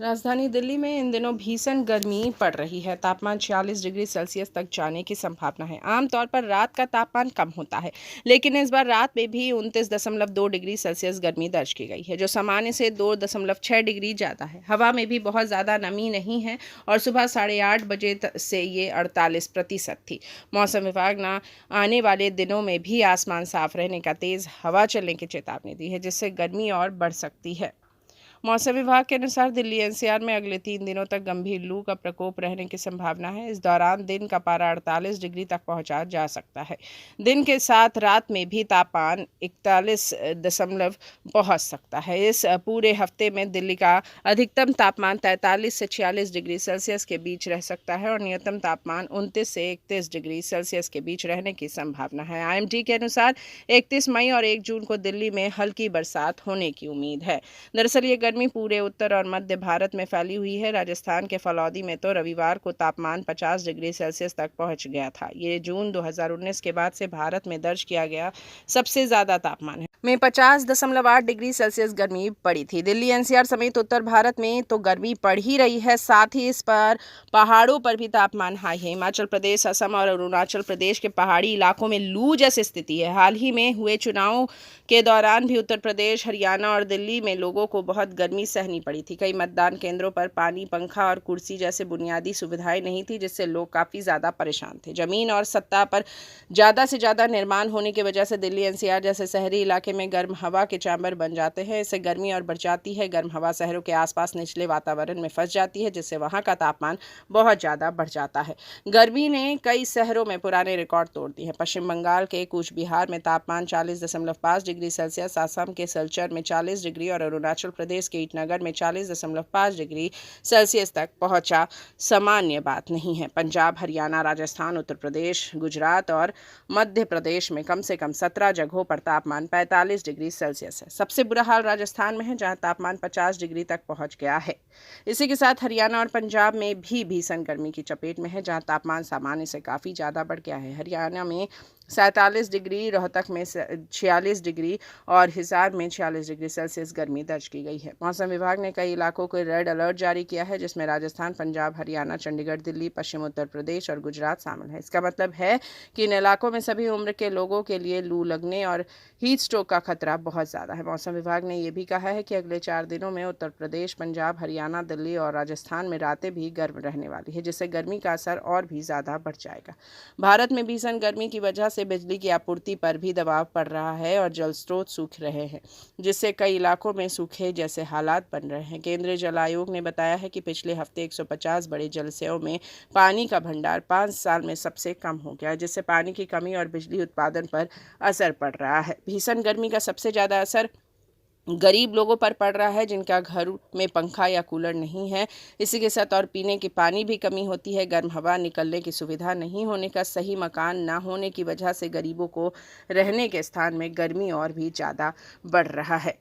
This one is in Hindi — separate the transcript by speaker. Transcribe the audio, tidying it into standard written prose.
Speaker 1: राजधानी दिल्ली में इन दिनों भीषण गर्मी पड़ रही है। तापमान 46 डिग्री सेल्सियस तक जाने की संभावना है। आमतौर पर रात का तापमान कम होता है, लेकिन इस बार रात में भी 29.2 डिग्री सेल्सियस गर्मी दर्ज की गई है, जो सामान्य से 2.6 डिग्री ज़्यादा है। हवा में भी बहुत ज़्यादा नमी नहीं है और सुबह 8:30 बजे से ये 48% थी। मौसम विभाग ने आने वाले दिनों में भी आसमान साफ रहने का, तेज़ हवा चलने की चेतावनी दी है, जिससे गर्मी और बढ़ सकती है। मौसम विभाग के अनुसार दिल्ली एनसीआर में अगले 3 दिनों तक गंभीर लू का प्रकोप रहने की संभावना है। इस दौरान दिन का पारा 48 डिग्री तक पहुंचा जा सकता है। दिन के साथ रात में भी तापमान 41 दशमलव पहुंच सकता है। इस पूरे हफ्ते में दिल्ली का अधिकतम तापमान 43 से 46 डिग्री सेल्सियस के बीच रह सकता है और न्यूनतम तापमान 29 से 31 डिग्री सेल्सियस के बीच रहने की संभावना है। आईएमडी के अनुसार 31 मई और 1 जून को दिल्ली में हल्की बरसात होने की उम्मीद है। दरअसल ये गर्मी पूरे उत्तर और मध्य भारत में फैली हुई है। राजस्थान के फलौदी में तो रविवार को तापमान 50 डिग्री सेल्सियस तक पहुंच गया था। ये जून 2019 के बाद से भारत में दर्ज किया गया सबसे ज्यादा तापमान है। में 50.8 डिग्री सेल्सियस गर्मी पड़ी थी। दिल्ली एनसीआर समेत उत्तर भारत में तो गर्मी पड़ ही रही है, साथ ही इस पर पहाड़ों पर भी तापमान हाई है। हिमाचल प्रदेश, असम और अरुणाचल प्रदेश के पहाड़ी इलाकों में लू जैसी स्थिति है। हाल ही में हुए चुनाव के दौरान भी उत्तर प्रदेश, हरियाणा और दिल्ली में लोगों को बहुत गर्मी सहनी पड़ी थी। कई मतदान केंद्रों पर पानी, पंखा और कुर्सी जैसे बुनियादी सुविधाएं नहीं थी, जिससे लोग काफ़ी ज़्यादा परेशान थे। जमीन और सत्ता पर ज़्यादा से ज़्यादा निर्माण होने की वजह से दिल्ली एनसीआर जैसे शहरी इलाके में गर्म हवा के चैम्बर बन जाते हैं। इससे गर्मी और बढ़ जाती है। गर्म हवा शहरों के आसपास निचले वातावरण में फंस जाती है, जिससे वहाँ का तापमान बहुत ज़्यादा बढ़ जाता है। गर्मी ने कई शहरों में पुराने रिकॉर्ड तोड़ दिए हैं। पश्चिम बंगाल के कूच बिहार में तापमान 40.5 डिग्री सेल्सियस, असम के सिलचर में 40 डिग्री और अरुणाचल प्रदेश के ईटानगर में 40.5 डिग्री सेल्सियस तक पहुंचा सामान्य बात नहीं है। पंजाब, हरियाणा, राजस्थान, उत्तर प्रदेश, गुजरात और मध्य प्रदेश में कम से कम 17 जगहों पर तापमान 45 डिग्री सेल्सियस है। सबसे बुरा हाल राजस्थान में है, जहां तापमान 50 डिग्री तक पहुंच गया है। इसी के साथ हरियाणा और पंजाब में भी भीषण गर्मी की चपेट में है, जहां तापमान सामान्य से काफ़ी ज़्यादा बढ़ गया है। हरियाणा में 47 डिग्री, रोहतक में 46 डिग्री और हिसार में 46 डिग्री सेल्सियस गर्मी दर्ज की गई है। मौसम विभाग ने कई इलाकों को रेड अलर्ट जारी किया है, जिसमें राजस्थान, पंजाब, हरियाणा, चंडीगढ़, दिल्ली, पश्चिम उत्तर प्रदेश और गुजरात शामिल है। इसका मतलब है कि इन इलाकों में सभी उम्र के लोगों के लिए लू लगने और हीट स्ट्रोक का खतरा बहुत ज़्यादा है। मौसम विभाग ने यह भी कहा है कि अगले 4 दिनों में उत्तर प्रदेश, पंजाब, हरियाणा, दिल्ली और राजस्थान में रातें भी गर्म रहने वाली है, जिससे गर्मी का असर और भी ज़्यादा बढ़ जाएगा। भारत में भीषण गर्मी की वजह से बिजली की आपूर्ति पर भी दबाव पड़ रहा है और जल स्रोत सूख रहे हैं, जिससे कई इलाकों में सूखे जैसे हालात बन रहे हैं। केंद्रीय जल आयोग ने बताया है कि पिछले हफ्ते 150 बड़े जलाशयों में पानी का भंडार 5 साल में सबसे कम हो गया, जिससे पानी की कमी और बिजली उत्पादन पर असर पड़ रहा है। भीषण गर्मी का सबसे ज़्यादा असर गरीब लोगों पर पड़ रहा है, जिनका घर में पंखा या कूलर नहीं है। इसी के साथ और पीने के पानी भी कमी होती है। गर्म हवा निकलने की सुविधा नहीं होने का, सही मकान ना होने की वजह से गरीबों को रहने के स्थान में गर्मी और भी ज़्यादा बढ़ रहा है।